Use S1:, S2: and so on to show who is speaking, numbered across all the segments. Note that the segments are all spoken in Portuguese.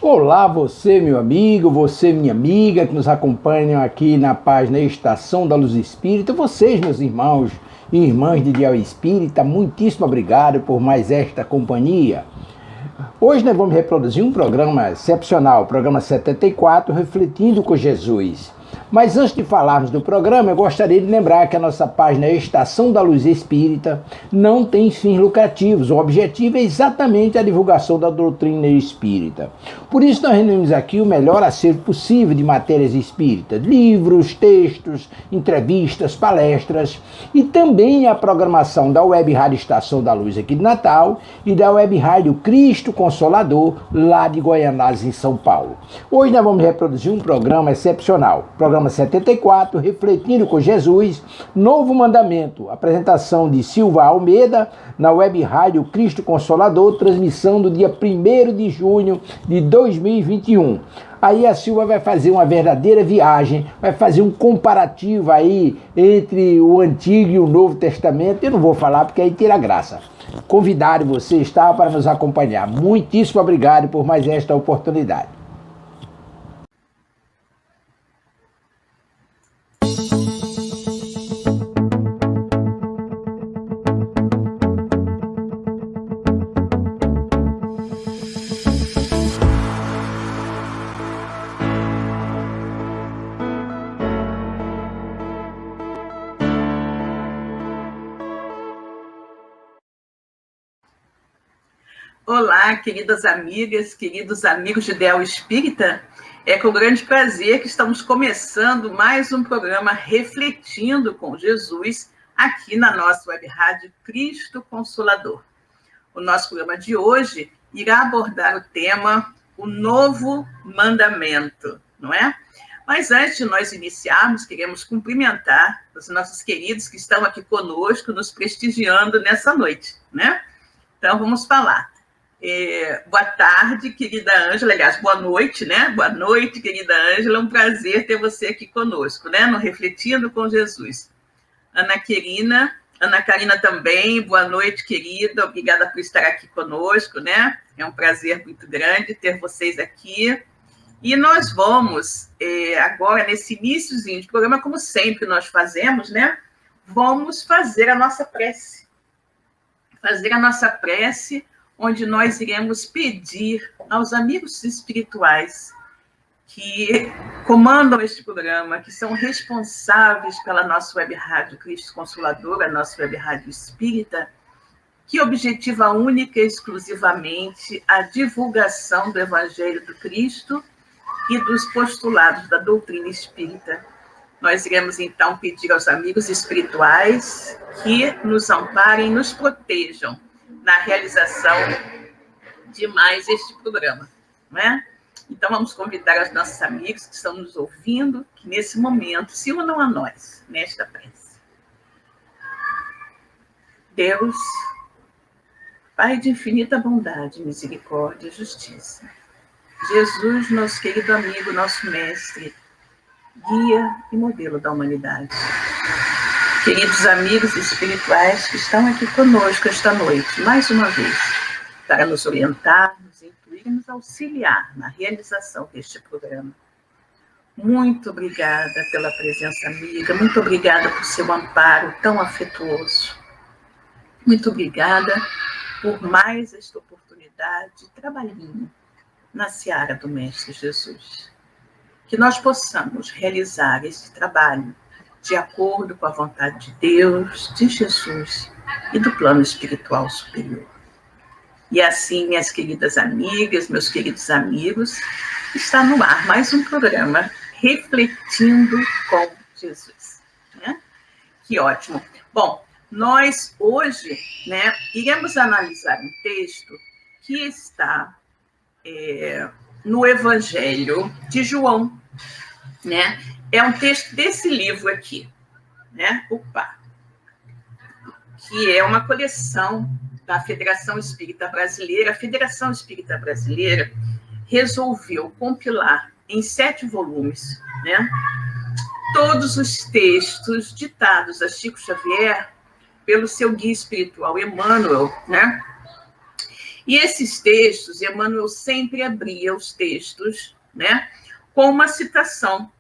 S1: Olá, você, meu amigo, você, minha amiga, que nos acompanham aqui na página Estação da Luz Espírita. Vocês, meus irmãos e irmãs de Ideal Espírita, muitíssimo obrigado por mais esta companhia. Hoje nós vamos reproduzir um programa excepcional, o programa 74, Refletindo com Jesus. Mas antes de falarmos do programa, eu gostaria de lembrar que a nossa página Estação da Luz Espírita não tem fins lucrativos. O objetivo é exatamente a divulgação da doutrina espírita. Por isso nós reunimos aqui o melhor acervo possível de matérias espíritas, livros, textos, entrevistas, palestras e também a programação da Web Rádio Estação da Luz aqui de Natal e da Web Rádio Cristo Consolador lá de Goianás, em São Paulo. Hoje nós vamos reproduzir um programa excepcional. Programa 74, Refletindo com Jesus, Novo Mandamento, apresentação de Silva Almeida, na Web Rádio Cristo Consolador, transmissão do dia 1º de junho de 2021. Aí a Silva vai fazer uma verdadeira viagem, vai fazer um comparativo aí entre o Antigo e o Novo Testamento. Eu não vou falar porque aí tira graça. Convidar você está para nos acompanhar. Muitíssimo obrigado por mais esta oportunidade.
S2: Olá, queridas amigas, queridos amigos de Ideal Espírita. É com grande prazer que estamos começando mais um programa Refletindo com Jesus, aqui na nossa web rádio Cristo Consolador. O nosso programa de hoje irá abordar o tema O Novo Mandamento, não é? Mas antes de nós iniciarmos, queremos cumprimentar os nossos queridos que estão aqui conosco, nos prestigiando nessa noite, né? Então, vamos falar. Boa tarde, querida Ângela. Aliás, boa noite, né? Boa noite, querida Ângela. É um prazer ter você aqui conosco, né? No Refletindo com Jesus. Ana Karina também. Boa noite, querida. Obrigada por estar aqui conosco, né? É um prazer muito grande ter vocês aqui. E nós vamos, agora, nesse iníciozinho de programa, como sempre nós fazemos, né? Vamos fazer a nossa prece. Fazer a nossa prece, onde nós iremos pedir aos amigos espirituais que comandam este programa, que são responsáveis pela nossa web rádio Cristo Consolador, a nossa web rádio espírita, que objetiva única e exclusivamente a divulgação do Evangelho do Cristo e dos postulados da doutrina espírita. Nós iremos, então, pedir aos amigos espirituais que nos amparem, nos protejam na realização de mais este programa, não é? Então, vamos convidar os nossos amigos que estão nos ouvindo, que nesse momento se unam a nós, nesta prece. Deus, Pai de infinita bondade, misericórdia e justiça, Jesus, nosso querido amigo, nosso mestre, guia e modelo da humanidade. Queridos amigos espirituais que estão aqui conosco esta noite, mais uma vez, para nos orientar, nos intuir e nos auxiliar na realização deste programa. Muito obrigada pela presença amiga, muito obrigada por seu amparo tão afetuoso. Muito obrigada por mais esta oportunidade de trabalhinho na seara do Mestre Jesus. Que nós possamos realizar esse trabalho de acordo com a vontade de Deus, de Jesus e do plano espiritual superior. E assim, minhas queridas amigas, meus queridos amigos, está no ar mais um programa Refletindo com Jesus. Né? Que ótimo. Bom, nós hoje, né, iremos analisar um texto que está no Evangelho de João, né? É um texto desse livro aqui, né? Que é uma coleção da Federação Espírita Brasileira. A Federação Espírita Brasileira resolveu compilar em 7 volumes, né, todos os textos ditados a Chico Xavier pelo seu guia espiritual Emmanuel, né? E esses textos, Emmanuel sempre abria os textos, né, com uma citação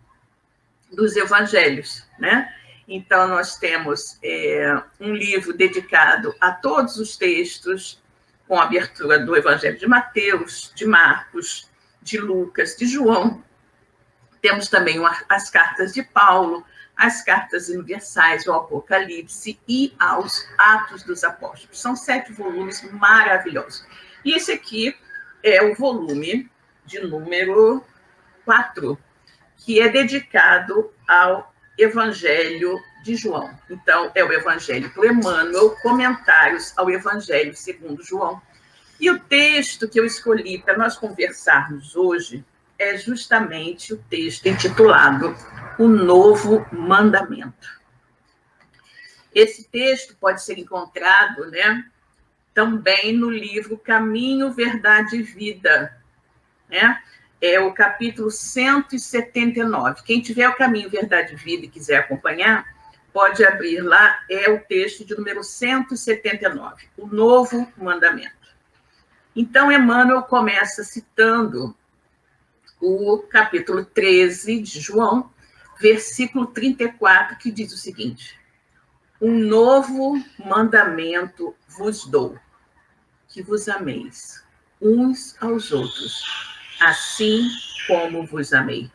S2: dos evangelhos, né? Então, nós temos um livro dedicado a todos os textos, com a abertura do Evangelho de Mateus, de Marcos, de Lucas, de João. Temos também as cartas de Paulo, as cartas universais, o Apocalipse e aos Atos dos Apóstolos. São 7 volumes maravilhosos. E esse aqui é o volume de número 4, que é dedicado ao Evangelho de João. Então, é o Evangelho do Emmanuel, comentários ao Evangelho segundo João. E o texto que eu escolhi para nós conversarmos hoje é justamente o texto intitulado O Novo Mandamento. Esse texto pode ser encontrado, né, também no livro Caminho, Verdade e Vida, né? É o capítulo 179. Quem tiver o Caminho, Verdade e Vida e quiser acompanhar, pode abrir lá, é o texto de número 179, o Novo Mandamento. Então, Emmanuel começa citando o capítulo 13 de João, versículo 34, que diz o seguinte: um novo mandamento vos dou, que vos ameis uns aos outros, assim como vos amei,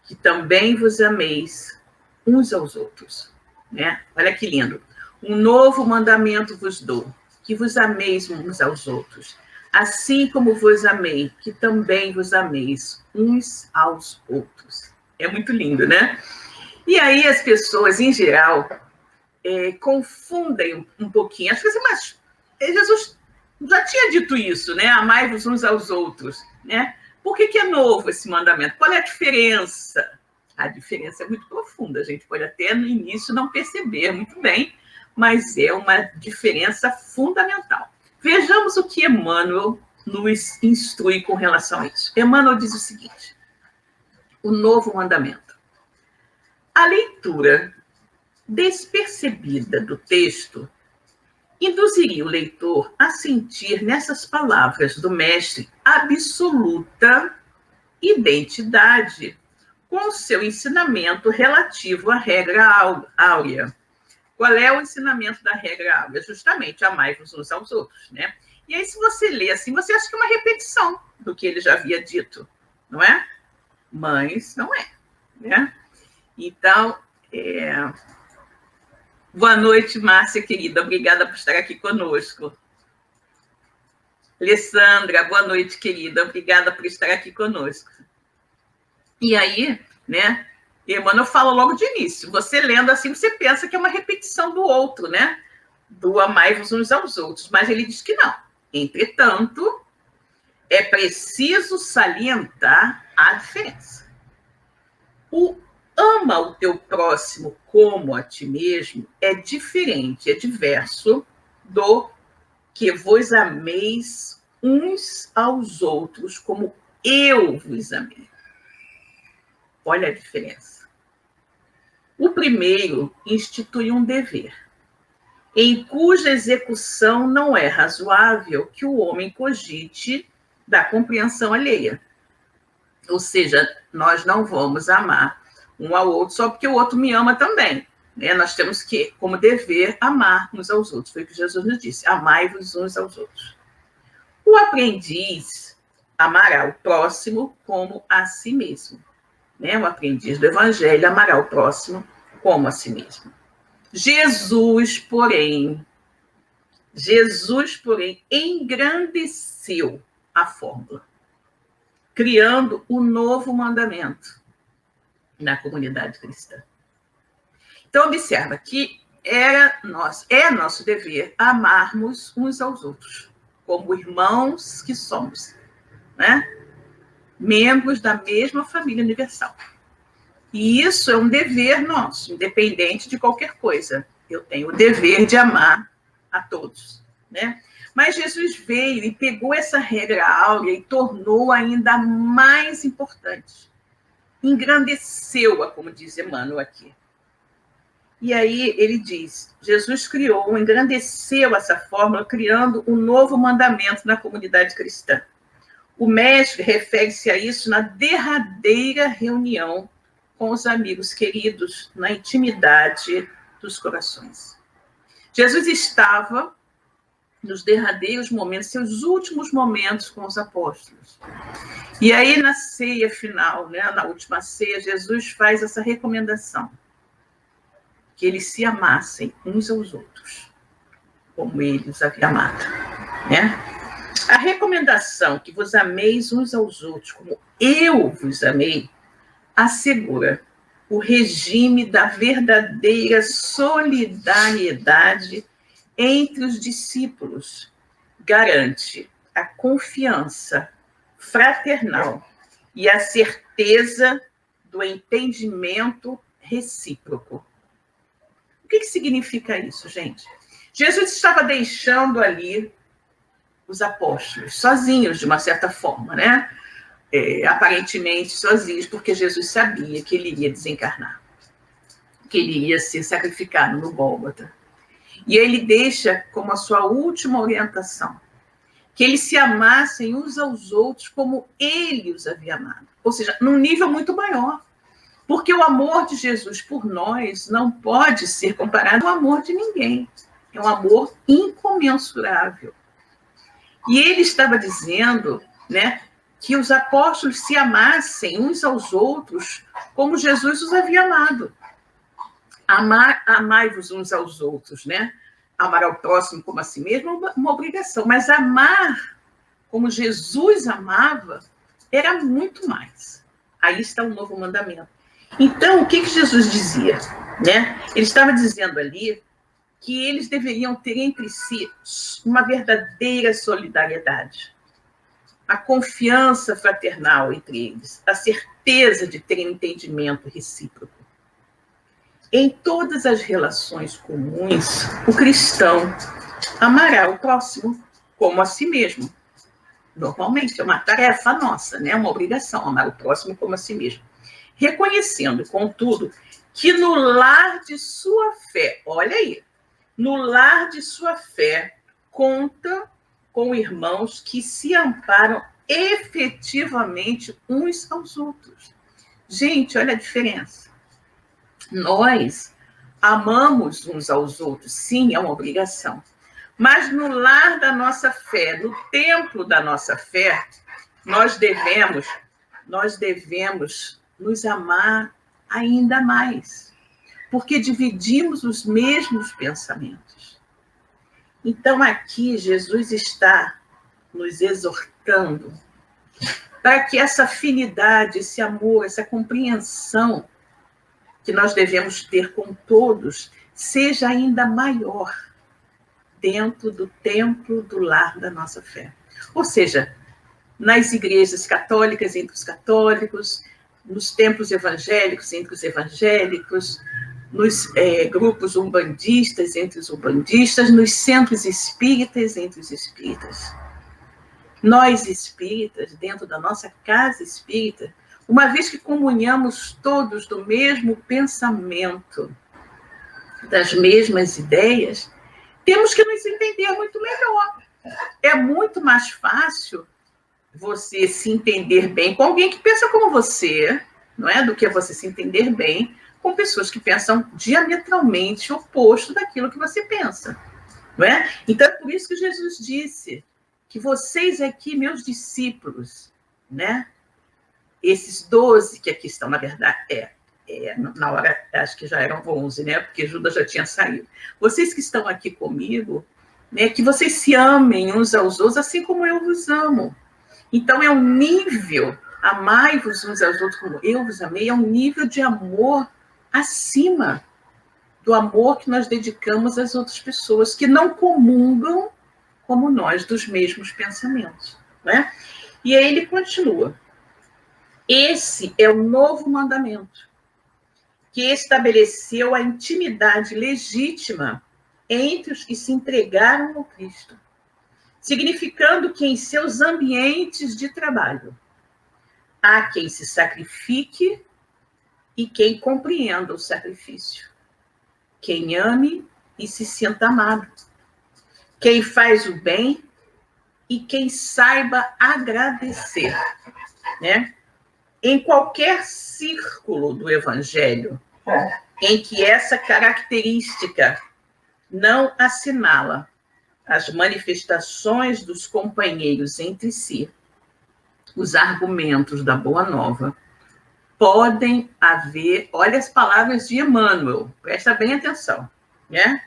S2: que também vos ameis uns aos outros. Né? Olha que lindo. Um novo mandamento vos dou, que vos ameis uns aos outros, assim como vos amei, que também vos ameis uns aos outros. É muito lindo, né? E aí as pessoas, em geral, confundem um pouquinho. Acho que assim, mas Jesus já tinha dito isso, né? Amai-vos uns aos outros, né? Por que é novo esse mandamento? Qual é a diferença? A diferença é muito profunda, a gente pode até no início não perceber muito bem, mas é uma diferença fundamental. Vejamos o que Emmanuel nos instrui com relação a isso. Emmanuel diz o seguinte: o novo mandamento. A leitura despercebida do texto induziria o leitor a sentir nessas palavras do mestre absoluta identidade com o seu ensinamento relativo à regra áurea. Qual é o ensinamento da regra áurea? Justamente, amai-vos uns aos outros, né? E aí, se você lê assim, você acha que é uma repetição do que ele já havia dito, não é? Mas não é, né? Então, boa noite, Márcia, querida. Obrigada por estar aqui conosco. Alessandra, boa noite, querida. Obrigada por estar aqui conosco. E aí, né, Emmanuel fala logo de início. Você lendo assim, você pensa que é uma repetição do outro, né? Do amai-vos uns aos outros. Mas ele diz que não. Entretanto, é preciso salientar a diferença. O ama o teu próximo como a ti mesmo é diferente, é diverso do que vos ameis uns aos outros como eu vos amei. Olha a diferença. O primeiro institui um dever, em cuja execução não é razoável que o homem cogite da compreensão alheia. Ou seja, nós não vamos amar um ao outro só porque o outro me ama também. Né? Nós temos que, como dever, amar uns aos outros. Foi o que Jesus nos disse: amai-vos uns aos outros. O aprendiz amará o próximo como a si mesmo. Né? O aprendiz do Evangelho amará o próximo como a si mesmo. Jesus, porém, engrandeceu a fórmula, criando o novo mandamento na comunidade cristã. Então, observa que é nosso dever amarmos uns aos outros, como irmãos que somos, né? Membros da mesma família universal. E isso é um dever nosso, independente de qualquer coisa. Eu tenho o dever de amar a todos, né? Mas Jesus veio e pegou essa regra áurea e tornou ainda mais importante. Engrandeceu-a, como diz Emmanuel aqui. E aí ele diz, Jesus criou, engrandeceu essa fórmula, criando um novo mandamento na comunidade cristã. O mestre refere-se a isso na derradeira reunião com os amigos queridos, na intimidade dos corações. Jesus estava nos derradeiros momentos, seus últimos momentos com os apóstolos. E aí, na ceia final, né, na última ceia, Jesus faz essa recomendação, que eles se amassem uns aos outros, como ele os havia amado. Né? A recomendação que vos ameis uns aos outros, como eu vos amei, assegura o regime da verdadeira solidariedade entre os discípulos, garante a confiança fraternal e a certeza do entendimento recíproco. O que significa isso, gente? Jesus estava deixando ali os apóstolos sozinhos, de uma certa forma, né? Aparentemente sozinhos, porque Jesus sabia que ele iria desencarnar, que ele iria ser sacrificado no Gólgota. E ele deixa como a sua última orientação que eles se amassem uns aos outros como ele os havia amado. Ou seja, num nível muito maior. Porque o amor de Jesus por nós não pode ser comparado ao amor de ninguém. É um amor incomensurável. E ele estava dizendo, né, que os apóstolos se amassem uns aos outros como Jesus os havia amado. Amai-vos uns aos outros, né? Amar ao próximo como a si mesmo é uma obrigação, mas amar como Jesus amava era muito mais. Aí está o novo mandamento. Então, o que Jesus dizia? Né? Ele estava dizendo ali que eles deveriam ter entre si uma verdadeira solidariedade, a confiança fraternal entre eles, a certeza de terem um entendimento recíproco. Em todas as relações comuns, o cristão amará o próximo como a si mesmo. Normalmente, é uma tarefa nossa, né? Uma obrigação, amar o próximo como a si mesmo. Reconhecendo, contudo, que no lar de sua fé, olha aí, no lar de sua fé, conta com irmãos que se amparam efetivamente uns aos outros. Gente, olha a diferença. Nós amamos uns aos outros, sim, é uma obrigação. Mas no lar da nossa fé, no templo da nossa fé, nós devemos nos amar ainda mais, porque dividimos os mesmos pensamentos. Então, aqui, Jesus está nos exortando para que essa afinidade, esse amor, essa compreensão que nós devemos ter com todos seja ainda maior dentro do templo do lar da nossa fé. Ou seja, nas igrejas católicas, entre os católicos, nos templos evangélicos, entre os evangélicos, nos grupos umbandistas, entre os umbandistas, nos centros espíritas, entre os espíritas. Nós espíritas, dentro da nossa casa espírita, uma vez que comunhamos todos do mesmo pensamento, das mesmas ideias, temos que nos entender muito melhor. É muito mais fácil você se entender bem com alguém que pensa como você, não é? Do que você se entender bem com pessoas que pensam diametralmente oposto daquilo que você pensa, não é? Então, é por isso que Jesus disse que vocês aqui, meus discípulos, né? Esses 12 que aqui estão, na verdade, na hora, acho que já eram 11, né? Porque Judas já tinha saído. Vocês que estão aqui comigo, né? Que vocês se amem uns aos outros, assim como eu vos amo. Então, é um nível, amai-vos uns aos outros como eu vos amei, é um nível de amor acima do amor que nós dedicamos às outras pessoas, que não comungam como nós dos mesmos pensamentos, né? E aí ele continua. Esse é o novo mandamento, que estabeleceu a intimidade legítima entre os que se entregaram ao Cristo, significando que em seus ambientes de trabalho há quem se sacrifique e quem compreenda o sacrifício. quem ame e se sinta amado, quem faz o bem e quem saiba agradecer, né? Em qualquer círculo do Evangelho em que essa característica não assinala as manifestações dos companheiros entre si, os argumentos da Boa Nova, podem haver, olha as palavras de Emmanuel, presta bem atenção, né?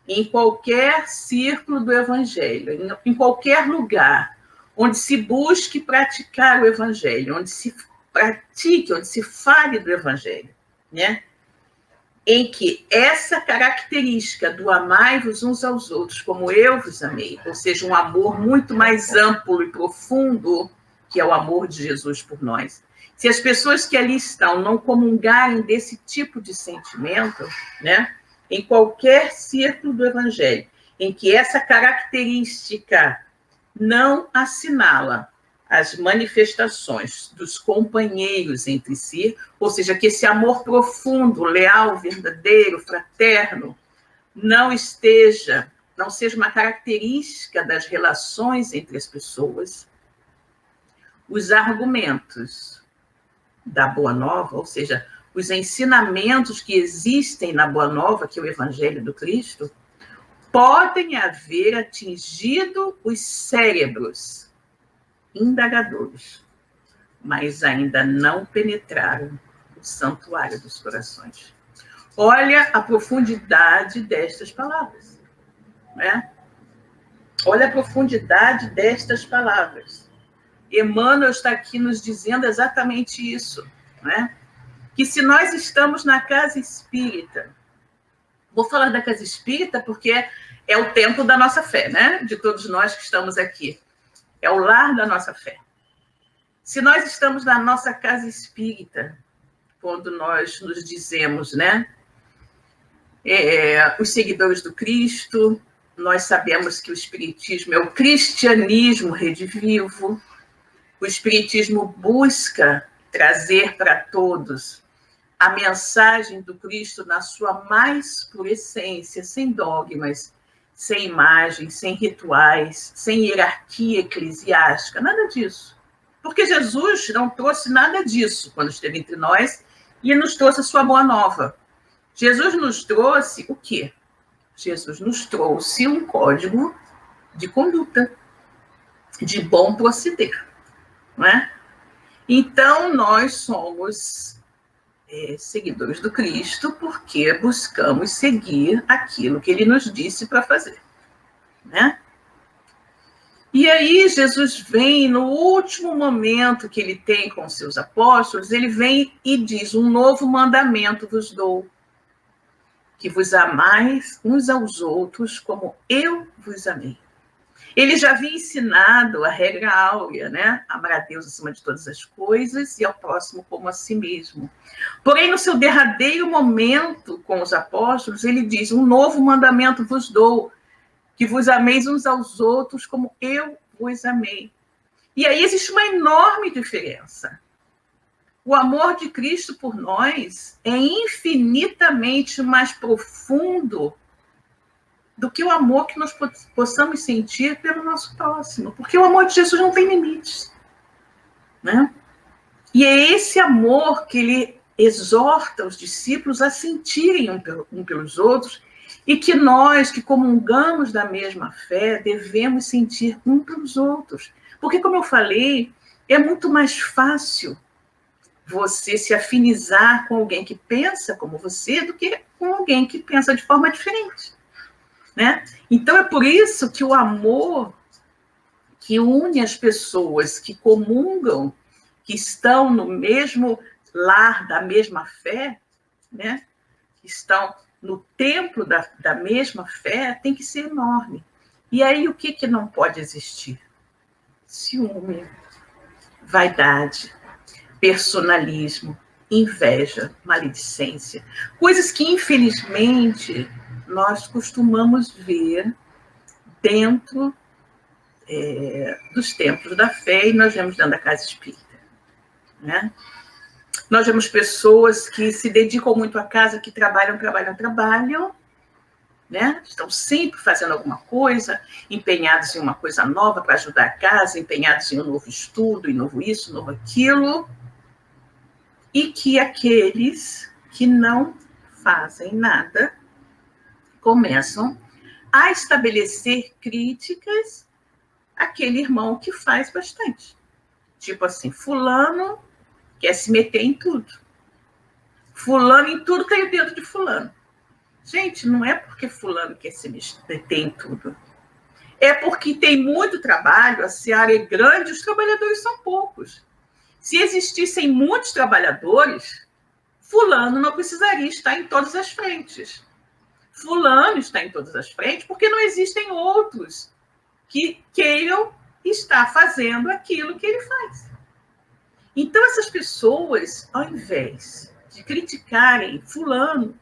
S2: Em qualquer círculo do Evangelho, em qualquer lugar onde se busque praticar o Evangelho, onde se pratique, onde se fale do Evangelho, né? Em que essa característica do amai-vos uns aos outros como eu vos amei, ou seja, um amor muito mais amplo e profundo que é o amor de Jesus por nós. Se as pessoas que ali estão não comungarem desse tipo de sentimento, né, em qualquer círculo do Evangelho, em que essa característica não assinala as manifestações dos companheiros entre si, ou seja, que esse amor profundo, leal, verdadeiro, fraterno, não seja uma característica das relações entre as pessoas, os argumentos da Boa Nova, ou seja, os ensinamentos que existem na Boa Nova, que é o Evangelho do Cristo, podem haver atingido os cérebros indagadores, mas ainda não penetraram o santuário dos corações. Olha a profundidade destas palavras, né? Olha a profundidade destas palavras. Emmanuel está aqui nos dizendo exatamente isso, né? Que se nós estamos na casa espírita, vou falar da casa espírita porque é o templo da nossa fé, né? De todos nós que estamos aqui. É o lar da nossa fé. Se nós estamos na nossa casa espírita, quando nós nos dizemos, né? Os seguidores do Cristo, nós sabemos que o Espiritismo é o cristianismo redivivo. O Espiritismo busca trazer para todos a mensagem do Cristo na sua mais pura essência, sem dogmas, sem imagens, sem rituais, sem hierarquia eclesiástica, nada disso. Porque Jesus não trouxe nada disso quando esteve entre nós e nos trouxe a sua Boa Nova. Jesus nos trouxe o quê? Jesus nos trouxe um código de conduta, de bom proceder, não é? Então, nós somos seguidores do Cristo porque buscamos seguir aquilo que ele nos disse para fazer, né? E aí Jesus vem, no último momento que ele tem com seus apóstolos, ele vem e diz: um novo mandamento vos dou, que vos amais uns aos outros como eu vos amei. Ele já havia ensinado a regra áurea, né? Amar a Deus acima de todas as coisas e ao próximo como a si mesmo. Porém, no seu derradeiro momento com os apóstolos, ele diz: um novo mandamento vos dou, que vos ameis uns aos outros como eu vos amei. E aí existe uma enorme diferença. O amor de Cristo por nós é infinitamente mais profundo do que o amor que nós possamos sentir pelo nosso próximo. Porque o amor de Jesus não tem limites, né? E é esse amor que ele exorta os discípulos a sentirem um pelos outros e que nós, que comungamos da mesma fé, devemos sentir um pelos outros. Porque, como eu falei, é muito mais fácil você se afinizar com alguém que pensa como você do que com alguém que pensa de forma diferente, né? Então, é por isso que o amor que une as pessoas que comungam, que estão no mesmo lar da mesma fé, né? Que estão no templo da mesma fé, tem que ser enorme. E aí, o que não pode existir? Ciúme, vaidade, personalismo, inveja, maledicência. Coisas que, infelizmente, nós costumamos ver dentro dos templos da fé e nós vemos dentro da casa espírita, né? Nós vemos pessoas que se dedicam muito à casa, que trabalham, né? Estão sempre fazendo alguma coisa, empenhados em uma coisa nova para ajudar a casa, empenhados em um novo estudo, em novo isso, novo aquilo, e que aqueles que não fazem nada começam a estabelecer críticas àquele irmão que faz bastante. Tipo assim, fulano quer se meter em tudo. Fulano em tudo caiu dentro de fulano. Gente, não é porque fulano quer se meter em tudo. É porque tem muito trabalho, a seara é grande, os trabalhadores são poucos. Se existissem muitos trabalhadores, fulano não precisaria estar em todas as frentes. Fulano está em todas as frentes porque não existem outros que queiram estar fazendo aquilo que ele faz. Então, essas pessoas, ao invés de criticarem fulano,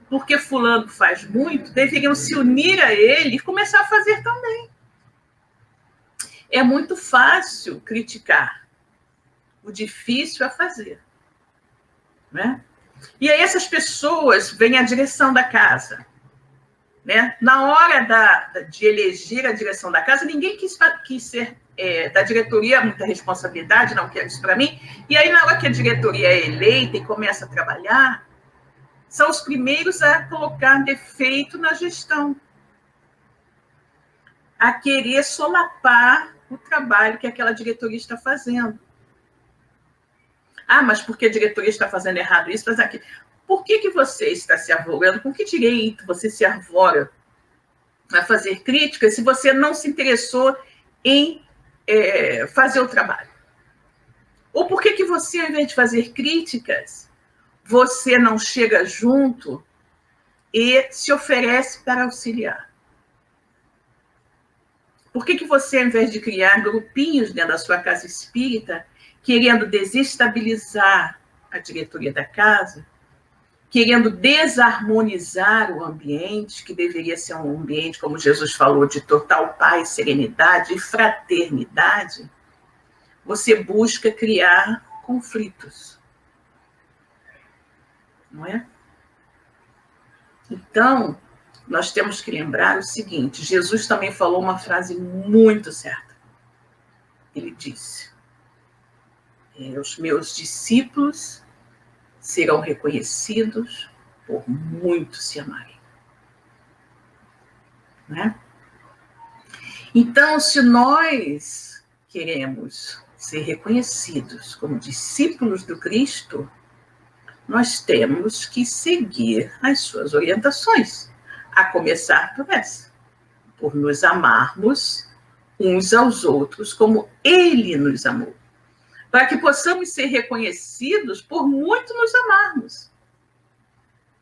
S2: porque fulano faz muito, deveriam se unir a ele e começar a fazer também. É muito fácil criticar, o difícil é fazer, né? E aí essas pessoas vêm à direção da casa, né? Na hora de eleger a direção da casa, ninguém quis ser da diretoria, muita responsabilidade, não quero isso para mim. E aí, na hora que a diretoria é eleita e começa a trabalhar, são os primeiros a colocar defeito na gestão, a querer solapar o trabalho que aquela diretoria está fazendo. Ah, mas por que a diretoria está fazendo errado isso, faz aquilo? Por que você está se arvorando? Com que direito você se arvora a fazer críticas se você não se interessou em fazer o trabalho? Ou por que você, ao invés de fazer críticas, você não chega junto e se oferece para auxiliar? Por que você, ao invés de criar grupinhos dentro da sua casa espírita, querendo desestabilizar a diretoria da casa, querendo desarmonizar o ambiente, que deveria ser um ambiente, como Jesus falou, de total paz, serenidade e fraternidade, você busca criar conflitos. Não é? Então, nós temos que lembrar o seguinte, Jesus também falou uma frase muito certa. Ele disse, os meus discípulos serão reconhecidos por muito se amarem. Né? Então, se nós queremos ser reconhecidos como discípulos do Cristo, nós temos que seguir as suas orientações, a começar por essa, por nos amarmos uns aos outros como Ele nos amou, para que possamos ser reconhecidos por muito nos amarmos.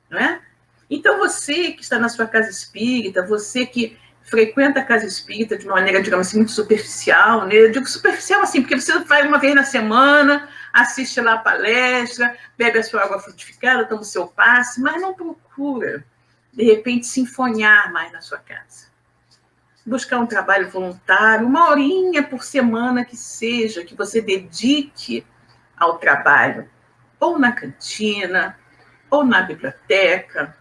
S2: Não é? Então, você que está na sua casa espírita, você que frequenta a casa espírita de uma maneira, digamos assim, muito superficial, né? Eu digo superficial assim, porque você vai uma vez na semana, assiste lá a palestra, bebe a sua água frutificada, toma o seu passe, mas não procura, de repente, sinfoniar mais na sua casa. Buscar um trabalho voluntário, 1 horinha por semana que seja, que você dedique ao trabalho, ou na cantina, ou na biblioteca,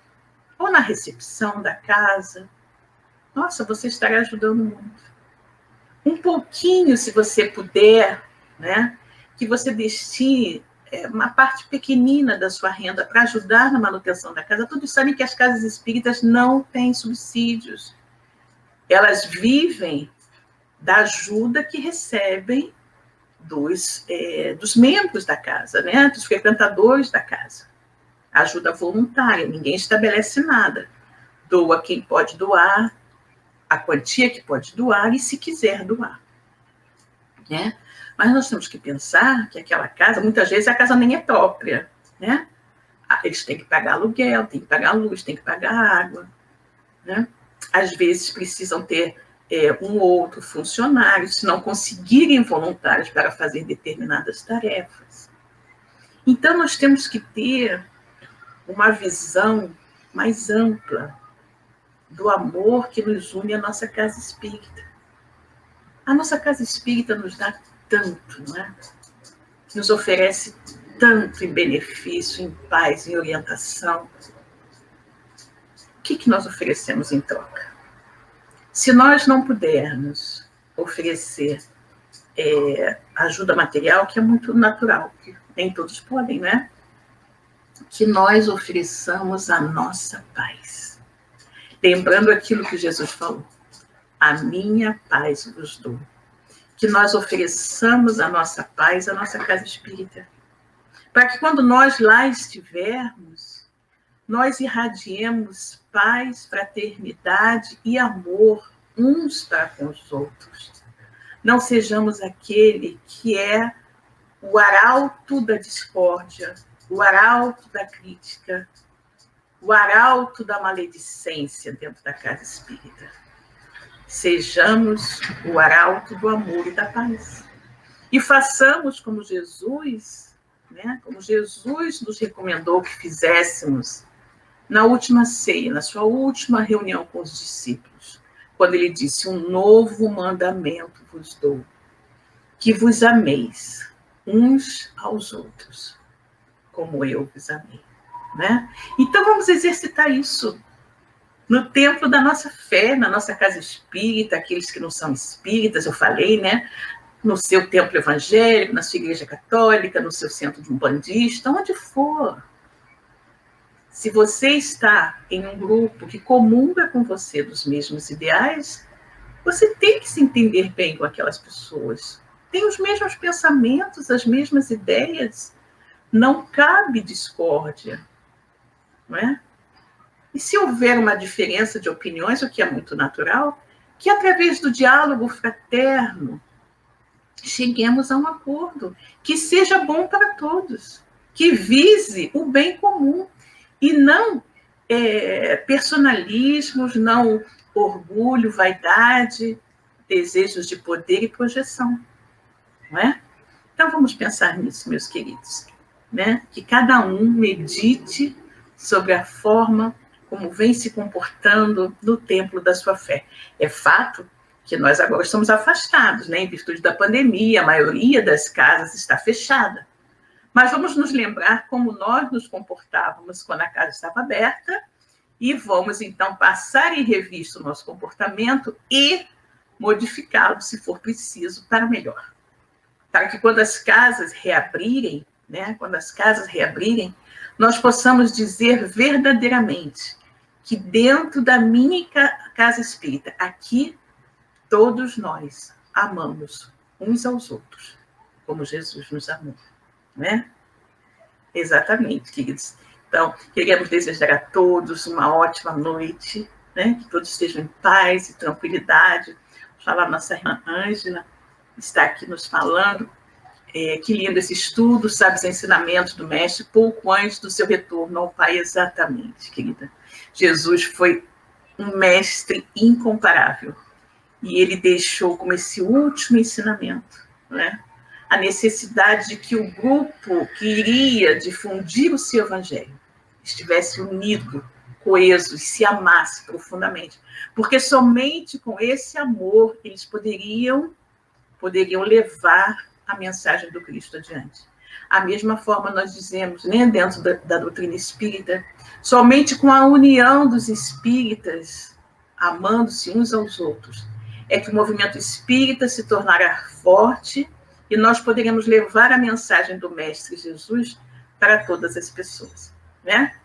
S2: ou na recepção da casa. Nossa, você estará ajudando muito. Um pouquinho, se você puder, né, que você destine uma parte pequenina da sua renda para ajudar na manutenção da casa. Todos sabem que as casas espíritas não têm subsídios. Elas vivem da ajuda que recebem dos membros da casa, né, dos frequentadores da casa. Ajuda voluntária, ninguém estabelece nada. Doa quem pode doar, a quantia que pode doar e se quiser doar. Né? Mas nós temos que pensar que aquela casa, muitas vezes a casa nem é própria. Né? Eles têm que pagar aluguel, têm que pagar luz, têm que pagar água. Né? Às vezes precisam ter um ou outro funcionário, se não conseguirem voluntários para fazer determinadas tarefas. Então, nós temos que ter uma visão mais ampla do amor que nos une à nossa casa espírita. A nossa casa espírita nos dá tanto, não é? Nos oferece tanto em benefício, em paz, em orientação. O que nós oferecemos em troca? Se nós não pudermos oferecer ajuda material, que é muito natural, que nem todos podem, né? Que nós ofereçamos a nossa paz. Lembrando aquilo que Jesus falou, a minha paz vos dou. Que nós ofereçamos a nossa paz à nossa casa espírita. Para que quando nós lá estivermos, nós irradiemos paz, fraternidade e amor uns para com os outros. Não sejamos aquele que é o arauto da discórdia, o arauto da crítica, o arauto da maledicência dentro da casa espírita. Sejamos o arauto do amor e da paz. E façamos como Jesus, né? Como Jesus nos recomendou que fizéssemos na última ceia, na sua última reunião com os discípulos, quando ele disse: um novo mandamento vos dou, que vos ameis uns aos outros, como eu vos amei. Né? Então vamos exercitar isso no templo da nossa fé, na nossa casa espírita, aqueles que não são espíritas, eu falei, né? No seu templo evangélico, na sua igreja católica, no seu centro de umbandista, onde for. Se você está em um grupo que comunga com você dos mesmos ideais, você tem que se entender bem com aquelas pessoas. Tem os mesmos pensamentos, as mesmas ideias. Não cabe discórdia, não é? E se houver uma diferença de opiniões, o que é muito natural, que através do diálogo fraterno cheguemos a um acordo que seja bom para todos, que vise o bem comum e não personalismos, não orgulho, vaidade, desejos de poder e projeção, não é? Então vamos pensar nisso, meus queridos, né? Que cada um medite sobre a forma como vem se comportando no templo da sua fé. É fato que nós agora estamos afastados, né? Em virtude da pandemia, a maioria das casas está fechada. Mas vamos nos lembrar como nós nos comportávamos quando a casa estava aberta e vamos, então, passar em revista o nosso comportamento e modificá-lo, se for preciso, para melhor. Para que quando as casas reabrirem, né? Quando as casas reabrirem, nós possamos dizer verdadeiramente que dentro da minha casa espírita, aqui, todos nós amamos uns aos outros, como Jesus nos amou, né? Exatamente, queridos. Então, queremos desejar a todos uma ótima noite, né? Que todos estejam em paz e tranquilidade. Falar a nossa irmã Ângela está aqui nos falando. Que lindo esse estudo, sabe, os ensinamentos do Mestre, pouco antes do seu retorno ao Pai, exatamente, querida. Jesus foi um mestre incomparável. E ele deixou como esse último ensinamento, né? A necessidade de que o grupo que iria difundir o seu evangelho estivesse unido, coeso e se amasse profundamente. Porque somente com esse amor eles poderiam levar a mensagem do Cristo adiante. A mesma forma nós dizemos, né, dentro da doutrina espírita, somente com a união dos espíritas, amando-se uns aos outros, é que o movimento espírita se tornará forte e nós poderemos levar a mensagem do Mestre Jesus para todas as pessoas, né?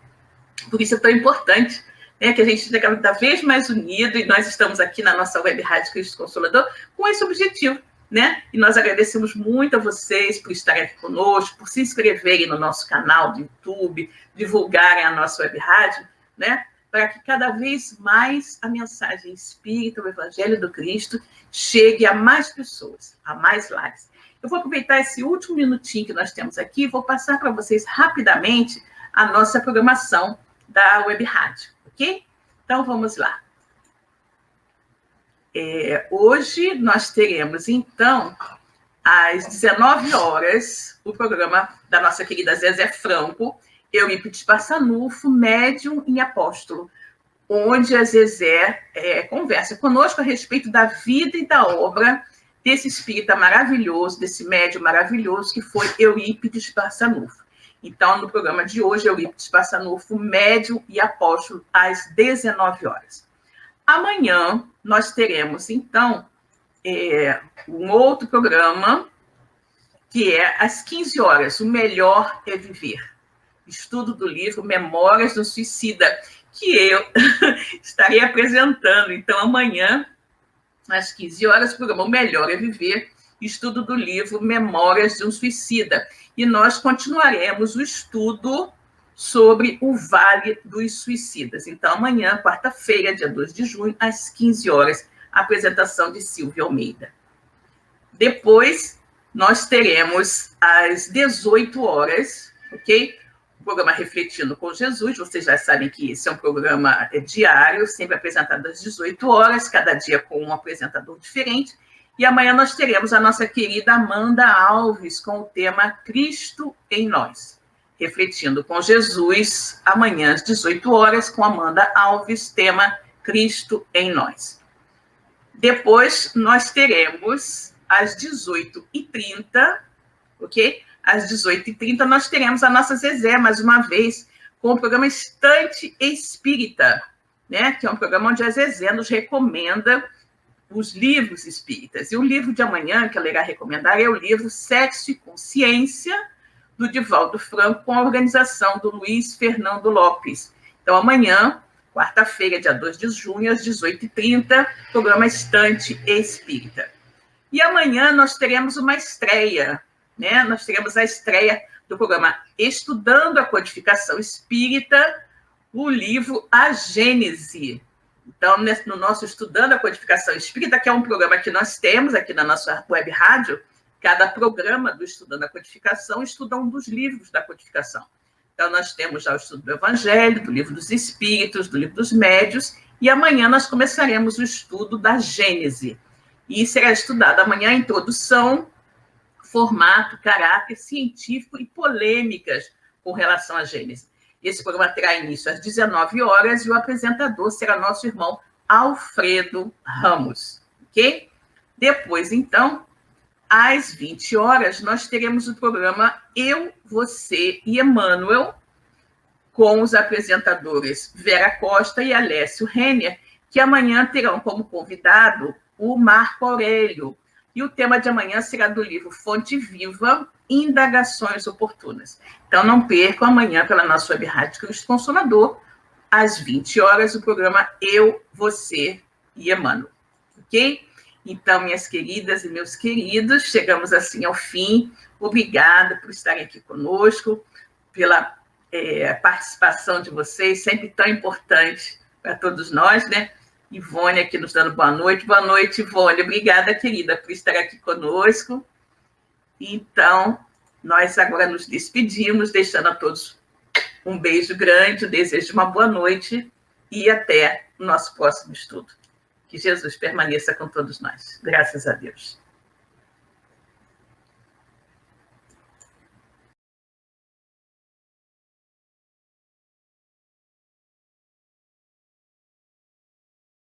S2: Por isso é tão importante, né, que a gente esteja cada vez mais unido, e nós estamos aqui na nossa web rádio Cristo Consolador com esse objetivo, né? E nós agradecemos muito a vocês por estarem aqui conosco, por se inscreverem no nosso canal do YouTube, divulgarem a nossa web rádio, né? Para que cada vez mais a mensagem espírita, o Evangelho do Cristo, chegue a mais pessoas, a mais lares. Eu vou aproveitar esse último minutinho que nós temos aqui e vou passar para vocês rapidamente a nossa programação da web rádio, ok? Então, vamos lá. Hoje nós teremos, então, às 19 horas, o programa da nossa querida Zezé Franco, Eurípides Passanufo, médium e apóstolo, onde a Zezé conversa conosco a respeito da vida e da obra desse espírita maravilhoso, desse médium maravilhoso que foi Eurípides Passanufo. Então, no programa de hoje, Eurípides Passanufo, Médium e Apóstolo, às 19 horas. Amanhã, nós teremos, então, um outro programa, que é às 15 horas, O Melhor é Viver. Estudo do livro Memórias do Suicida, que eu estarei apresentando. Então, amanhã, às 15 horas, o programa O Melhor é Viver, estudo do livro Memórias de um Suicida. E nós continuaremos o estudo sobre o Vale dos Suicidas. Então, amanhã, quarta-feira, dia 2 de junho, às 15 horas, a apresentação de Silvia Almeida. Depois, nós teremos às 18 horas, ok? O programa Refletindo com Jesus. Vocês já sabem que esse é um programa diário, sempre apresentado às 18 horas, cada dia com um apresentador diferente. E amanhã nós teremos a nossa querida Amanda Alves com o tema Cristo em Nós. Refletindo com Jesus, amanhã às 18 horas, com Amanda Alves, tema Cristo em Nós. Depois nós teremos às 18h30, ok? Às 18h30 nós teremos a nossa Zezé, mais uma vez, com o programa Estante Espírita, né? Que é um programa onde a Zezé nos recomenda os livros espíritas. E o livro de amanhã, que ela irá recomendar, é o livro Sexo e Consciência, do Divaldo Franco, com a organização do Luiz Fernando Lopes. Então, amanhã, quarta-feira, dia 2 de junho, às 18h30, programa Estante Espírita. E amanhã nós teremos uma estreia, né? Nós teremos a estreia do programa Estudando a Codificação Espírita, o livro A Gênese. Então, no nosso Estudando a Codificação Espírita, que é um programa que nós temos aqui na nossa web rádio, cada programa do Estudando a Codificação estuda um dos livros da codificação. Então, nós temos já o estudo do Evangelho, do Livro dos Espíritos, do Livro dos Médios, e amanhã nós começaremos o estudo da Gênese. E será estudada amanhã a introdução, formato, caráter científico e polêmicas com relação à Gênese. Esse programa terá início às 19 horas e o apresentador será nosso irmão Alfredo Ramos, ok? Depois, então, às 20 horas, nós teremos o programa Eu, Você e Emmanuel, com os apresentadores Vera Costa e Alessio Renner, que amanhã terão como convidado o Marco Aurélio. E o tema de amanhã será do livro Fonte Viva, Indagações Oportunas. Então, não percam amanhã pela nossa web rádio Cristo Consolador, às 20 horas, o programa Eu, Você e Emmanuel. Ok? Então, minhas queridas e meus queridos, chegamos assim ao fim. Obrigada por estarem aqui conosco, pela participação de vocês, sempre tão importante para todos nós, né? Ivone aqui nos dando boa noite. Boa noite, Ivone. Obrigada, querida, por estar aqui conosco. Então, nós agora nos despedimos, deixando a todos um beijo grande, o desejo de uma boa noite e até o nosso próximo estudo. Que Jesus permaneça com todos nós. Graças a Deus.